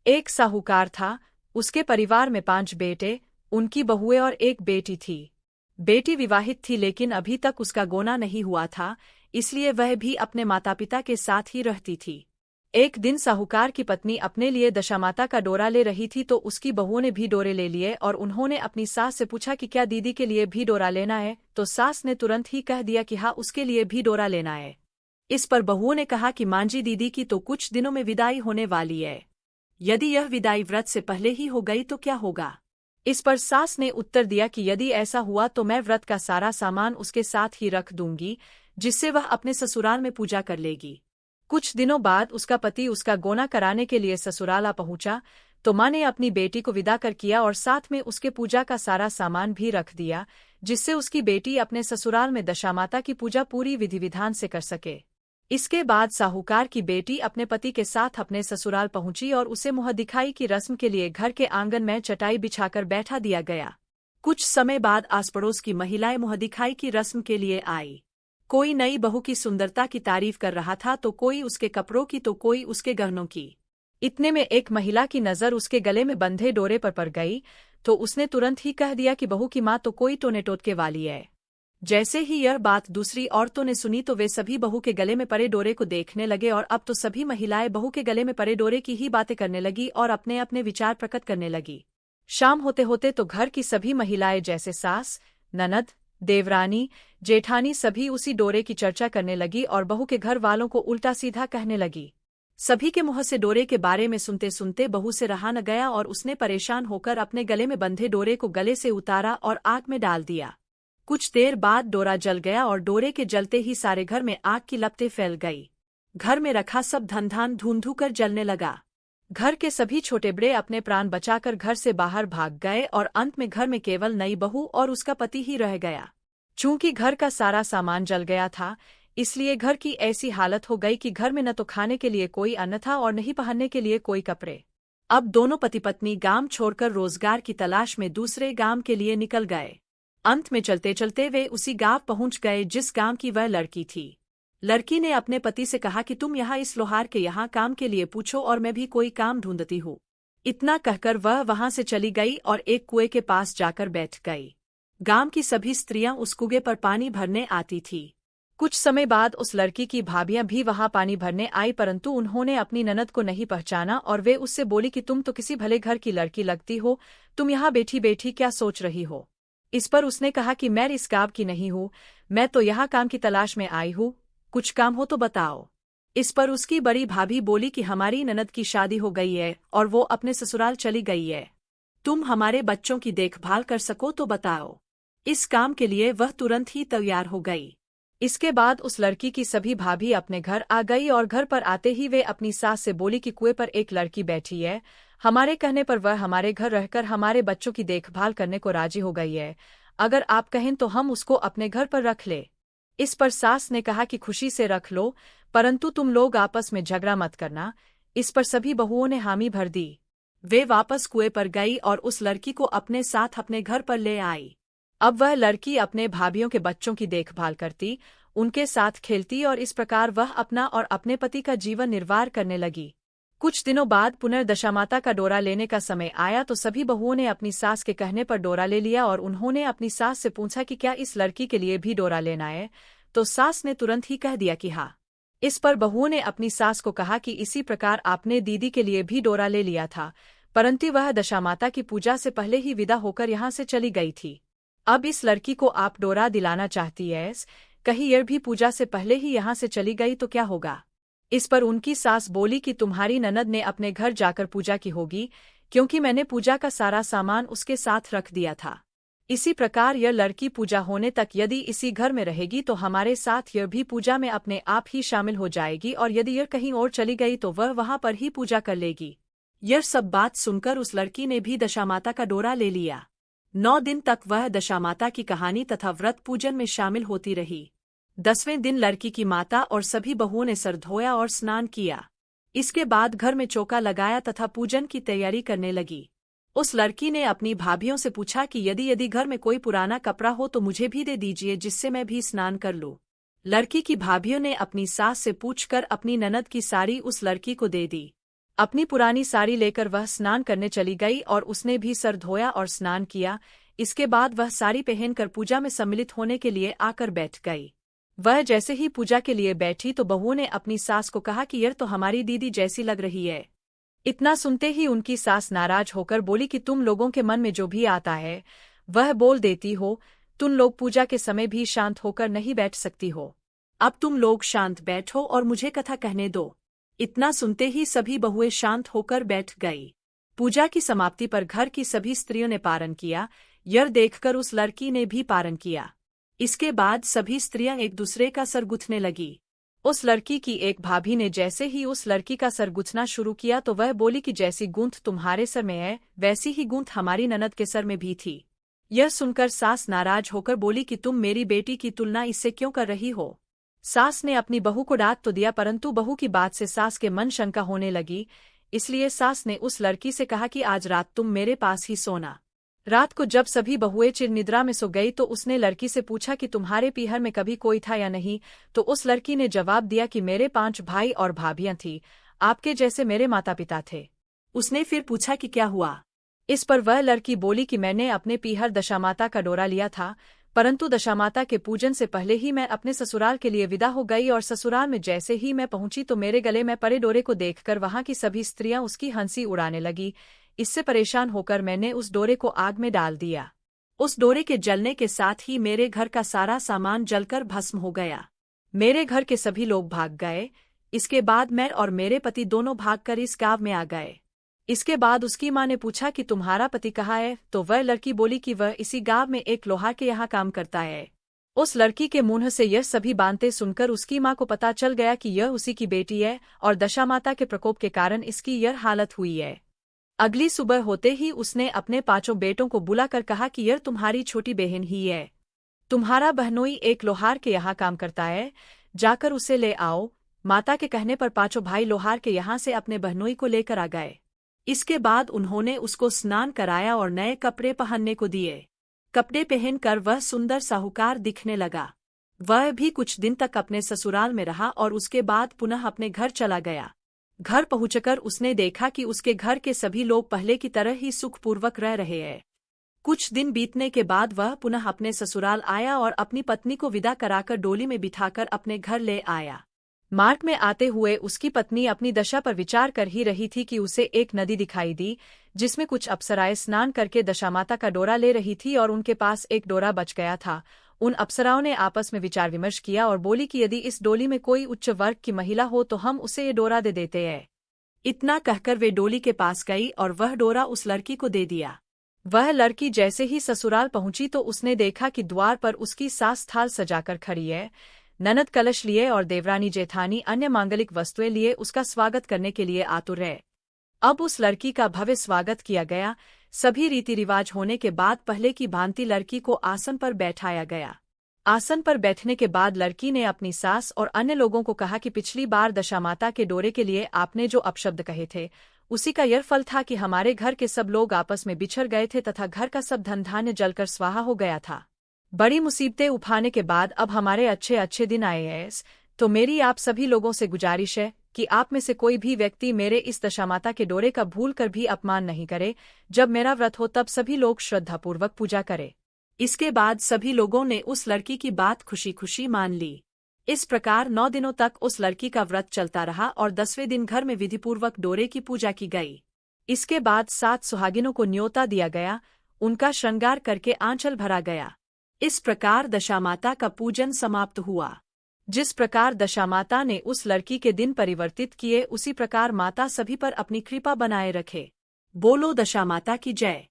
एक साहूकार था, उसके परिवार में 5 बेटे, उनकी बहुएं और एक बेटी थी। बेटी विवाहित थी लेकिन अभी तक उसका गोना नहीं हुआ था, इसलिए वह भी अपने माता पिता के साथ ही रहती थी। एक दिन साहूकार की पत्नी अपने लिए दशामाता का डोरा ले रही थी तो उसकी बहुओं ने भी डोरे ले लिए और उन्होंने अपनी सास से पूछा कि क्या दीदी के लिए भी डोरा लेना है, तो सास ने तुरंत ही कह दिया कि हाँ, उसके लिए भी डोरा लेना है। इस पर बहुओं ने कहा कि मांझी दीदी की तो कुछ दिनों में विदाई होने वाली है, यदि यह विदाई व्रत से पहले ही हो गई तो क्या होगा। इस पर सास ने उत्तर दिया कि यदि ऐसा हुआ तो मैं व्रत का सारा सामान उसके साथ ही रख दूंगी, जिससे वह अपने ससुराल में पूजा कर लेगी। कुछ दिनों बाद उसका पति उसका गोना कराने के लिए ससुराल आ पहुंचा, तो माँ ने अपनी बेटी को विदा कर किया और साथ में उसके पूजा का सारा सामान भी रख दिया, जिससे उसकी बेटी अपने ससुराल में दशामाता की पूजा पूरी विधि विधान से कर सके। इसके बाद साहूकार की बेटी अपने पति के साथ अपने ससुराल पहुंची और उसे मुँह दिखाई की रस्म के लिए घर के आंगन में चटाई बिछाकर बैठा दिया गया। कुछ समय बाद आस पड़ोस की महिलाएं मुँह दिखाई की रस्म के लिए आई। कोई नई बहू की सुंदरता की तारीफ कर रहा था तो कोई उसके कपड़ों की तो कोई उसके गहनों की। इतने में एक महिला की नज़र उसके गले में बंधे डोरे पर पड़ गई, तो उसने तुरंत ही कह दिया कि बहू की माँ तो कोई टोने टोटके वाली है। जैसे ही यह बात दूसरी औरतों ने सुनी तो वे सभी बहू के गले में पड़े डोरे को देखने लगे और अब तो सभी महिलाएं बहू के गले में पड़े डोरे की ही बातें करने लगी और अपने अपने विचार प्रकट करने लगी। शाम होते होते तो घर की सभी महिलाएं जैसे सास, ननद, देवरानी, जेठानी सभी उसी डोरे की चर्चा करने लगी और बहू के घर वालों को उल्टा सीधा कहने लगी। सभी के मुंह से डोरे के बारे में सुनते सुनते बहू से रहा न गया और उसने परेशान होकर अपने गले में बंधे डोरे को गले से उतारा और आग में डाल दिया। कुछ देर बाद डोरा जल गया और डोरे के जलते ही सारे घर में आग की लपटें फैल गई। घर में रखा सब धन धान धूं कर जलने लगा। घर के सभी छोटे बड़े अपने प्राण बचाकर घर से बाहर भाग गए और अंत में घर में केवल नई बहू और उसका पति ही रह गया। चूंकि घर का सारा सामान जल गया था, इसलिए घर की ऐसी हालत हो गई कि घर में न तो खाने के लिए कोई अन्न था और न ही पहनने के लिए कोई कपड़े। अब दोनों पति पत्नी गांव छोड़कर रोजगार की तलाश में दूसरे गांव के लिए निकल गए। अंत में चलते चलते वे उसी गांव पहुंच गए जिस गांव की वह लड़की थी। लड़की ने अपने पति से कहा कि तुम यहाँ इस लोहार के यहाँ काम के लिए पूछो और मैं भी कोई काम ढूंढती हूँ। इतना कहकर वह वहां से चली गई और एक कुएं के पास जाकर बैठ गई। गांव की सभी स्त्रियां उस कुएं पर पानी भरने आती थी। कुछ समय बाद उस लड़की की भाभियां भी वहां पानी भरने आई, परंतु उन्होंने अपनी ननद को नहीं पहचाना और वे उससे बोली कि तुम तो किसी भले घर की लड़की लगती हो, तुम यहाँ बैठी बैठी क्या सोच रही हो। इस पर उसने कहा कि मैं इस गांव की नहीं हूँ, मैं तो यहाँ काम की तलाश में आई हूँ, कुछ काम हो तो बताओ। इस पर उसकी बड़ी भाभी बोली कि हमारी ननद की शादी हो गई है और वो अपने ससुराल चली गई है, तुम हमारे बच्चों की देखभाल कर सको तो बताओ। इस काम के लिए वह तुरंत ही तैयार हो गई। इसके बाद उस लड़की की सभी भाभी अपने घर आ गई और घर पर आते ही वे अपनी सास से बोली कि कुएं पर एक लड़की बैठी है, हमारे कहने पर वह हमारे घर रहकर हमारे बच्चों की देखभाल करने को राजी हो गई है, अगर आप कहें तो हम उसको अपने घर पर रख ले। इस पर सास ने कहा कि खुशी से रख लो, परंतु तुम लोग आपस में झगड़ा मत करना। इस पर सभी बहुओं ने हामी भर दी। वे वापस कुएं पर गई और उस लड़की को अपने साथ अपने घर पर ले आई। अब वह लड़की अपने भाभियों के बच्चों की देखभाल करती, उनके साथ खेलती और इस प्रकार वह अपना और अपने पति का जीवन निर्वाह करने लगी। कुछ दिनों बाद पुनर्दशामाता का डोरा लेने का समय आया तो सभी बहुओं ने अपनी सास के कहने पर डोरा ले लिया और उन्होंने अपनी सास से पूछा कि क्या इस लड़की के लिए भी डोरा लेना है, तो सास ने तुरंत ही कह दिया कि हाँ। इस पर बहुओं ने अपनी सास को कहा कि इसी प्रकार आपने दीदी के लिए भी डोरा ले लिया था, परंतु वह दशामाता की पूजा से पहले ही विदा होकर यहाँ से चली गई थी। अब इस लड़की को आप डोरा दिलाना चाहती है, कहीं यह भी पूजा से पहले ही यहाँ से चली गई तो क्या होगा। इस पर उनकी सास बोली कि तुम्हारी ननद ने अपने घर जाकर पूजा की होगी, क्योंकि मैंने पूजा का सारा सामान उसके साथ रख दिया था। इसी प्रकार यह लड़की पूजा होने तक यदि इसी घर में रहेगी तो हमारे साथ यह भी पूजा में अपने आप ही शामिल हो जाएगी और यदि यह कहीं और चली गई तो वह वहां पर ही पूजा कर लेगी। यह सब बात सुनकर उस लड़की ने भी दशामाता का डोरा ले लिया। 9 दिन तक वह दशामाता की कहानी तथा व्रत पूजन में शामिल होती रही। 10वें दिन लड़की की माता और सभी बहुओं ने सर धोया और स्नान किया। इसके बाद घर में चौका लगाया तथा पूजन की तैयारी करने लगी। उस लड़की ने अपनी भाभियों से पूछा कि यदि घर में कोई पुराना कपड़ा हो तो मुझे भी दे दीजिए, जिससे मैं भी स्नान कर लूं। लड़की की भाभियों ने अपनी सास से पूछकर अपनी ननद की साड़ी उस लड़की को दे दी। अपनी पुरानी साड़ी लेकर वह स्नान करने चली गई और उसने भी सर धोया और स्नान किया। इसके बाद वह साड़ी पहनकर पूजा में सम्मिलित होने के लिए आकर बैठ गई। वह जैसे ही पूजा के लिए बैठी तो बहू ने अपनी सास को कहा कि यह तो हमारी दीदी जैसी लग रही है। इतना सुनते ही उनकी सास नाराज होकर बोली कि तुम लोगों के मन में जो भी आता है वह बोल देती हो। तुम लोग पूजा के समय भी शांत होकर नहीं बैठ सकती हो। अब तुम लोग शांत बैठो और मुझे कथा कहने दो। इतना सुनते ही सभी बहुएं शांत होकर बैठ गई। पूजा की समाप्ति पर घर की सभी स्त्रियों ने पारण किया। यह देखकर उस लड़की ने भी पारण किया। इसके बाद सभी स्त्रियां एक दूसरे का सर गुथने लगी। उस लड़की की एक भाभी ने जैसे ही उस लड़की का सर गुथना शुरू किया तो वह बोली कि जैसी गूंथ तुम्हारे सर में है वैसी ही गूंथ हमारी ननद के सर में भी थी। यह सुनकर सास नाराज होकर बोली कि तुम मेरी बेटी की तुलना इससे क्यों कर रही हो। सास ने अपनी बहू को डांट तो दिया, परंतु बहू की बात से सास के मन शंका होने लगी। इसलिए सास ने उस लड़की से कहा कि आज रात तुम मेरे पास ही सोना। रात को जब सभी बहुएं चिर निद्रा में सो गई तो उसने लड़की से पूछा कि तुम्हारे पीहर में कभी कोई था या नहीं। तो उस लड़की ने जवाब दिया कि मेरे 5 भाई और भाभियां थीं, आपके जैसे मेरे माता पिता थे। उसने फिर पूछा कि क्या हुआ। इस पर वह लड़की बोली कि मैंने अपने पीहर दशामाता का डोरा लिया था, परंतु दशामाता के पूजन से पहले ही मैं अपने ससुराल के लिए विदा हो गई और ससुराल में जैसे ही मैं पहुंची तो मेरे गले में पड़े डोरे को देखकर वहां की सभी स्त्रियां उसकी हंसी उड़ाने लगी। इससे परेशान होकर मैंने उस डोरे को आग में डाल दिया। उस डोरे के जलने के साथ ही मेरे घर का सारा सामान जलकर भस्म हो गया। मेरे घर के सभी लोग भाग गए। इसके बाद मैं और मेरे पति दोनों भागकर इस गांव में आ गए। इसके बाद उसकी माँ ने पूछा कि तुम्हारा पति कहाँ है, तो वह लड़की बोली कि वह इसी गांव में एक लोहार के यहाँ काम करता है। उस लड़की के मुंह से यह सभी बातें सुनकर उसकी माँ को पता चल गया कि यह उसी की बेटी है और दशामाता के प्रकोप के कारण इसकी यह हालत हुई है। अगली सुबह होते ही उसने अपने 5 बेटों को बुलाकर कहा कि यह तुम्हारी छोटी बहन ही है। तुम्हारा बहनोई एक लोहार के यहाँ काम करता है, जाकर उसे ले आओ। माता के कहने पर 5 भाई लोहार के यहाँ से अपने बहनोई को लेकर आ गए। इसके बाद उन्होंने उसको स्नान कराया और नए कपड़े पहनने को दिए। कपड़े पहनकर वह सुंदर साहूकार दिखने लगा। वह भी कुछ दिन तक अपने ससुराल में रहा और उसके बाद पुनः अपने घर चला गया। घर पहुंचकर उसने देखा कि उसके घर के सभी लोग पहले की तरह ही सुखपूर्वक रह रहे हैं। कुछ दिन बीतने के बाद वह पुनः अपने ससुराल आया और अपनी पत्नी को विदा कराकर डोली में बिठाकर अपने घर ले आया। मार्ग में आते हुए उसकी पत्नी अपनी दशा पर विचार कर ही रही थी कि उसे एक नदी दिखाई दी, जिसमें कुछ अप्सराएं स्नान करके दशामाता का डोरा ले रही थी और उनके पास एक डोरा बच गया था। उन अप्सराओं ने आपस में विचार विमर्श किया और बोली कि यदि इस डोली में कोई उच्च वर्ग की महिला हो तो हम उसे ये डोरा दे देते हैं। इतना कहकर वे डोली के पास गई और वह डोरा उस लड़की को दे दिया। वह लड़की जैसे ही ससुराल पहुंची तो उसने देखा कि द्वार पर उसकी सास थाल सजाकर खड़ी है। ननद कलश लिए और देवरानी जेठानी अन्य मांगलिक वस्तुएं लिए उसका स्वागत करने के लिए आतुर है। अब उस लड़की का भव्य स्वागत किया गया। सभी रीति रिवाज होने के बाद पहले की भांति लड़की को आसन पर बैठाया गया। आसन पर बैठने के बाद लड़की ने अपनी सास और अन्य लोगों को कहा कि पिछली बार दशामाता के डोरे के लिए आपने जो अपशब्द कहे थे उसी का यह फल था कि हमारे घर के सब लोग आपस में बिछड़ गए थे तथा घर का सब धन धान्य जलकर स्वाहा हो गया था। बड़ी मुसीबतें उठाने के बाद अब हमारे अच्छे अच्छे दिन आए हैं, तो मेरी आप सभी लोगों से गुजारिश है कि आप में से कोई भी व्यक्ति मेरे इस दशामाता के डोरे का भूल कर भी अपमान नहीं करे। जब मेरा व्रत हो तब सभी लोग श्रद्धापूर्वक पूजा करें। इसके बाद सभी लोगों ने उस लड़की की बात खुशी खुशी मान ली। इस प्रकार 9 दिनों तक उस लड़की का व्रत चलता रहा और 10वें दिन घर में विधिपूर्वक डोरे की पूजा की गई। इसके बाद 7 सुहागिनों को न्योता दिया गया, उनका श्रृंगार करके आंचल भरा गया। इस प्रकार दशामाता का पूजन समाप्त हुआ। जिस प्रकार दशामाता ने उस लड़की के दिन परिवर्तित किए उसी प्रकार माता सभी पर अपनी कृपा बनाए रखे। बोलो दशामाता की जय।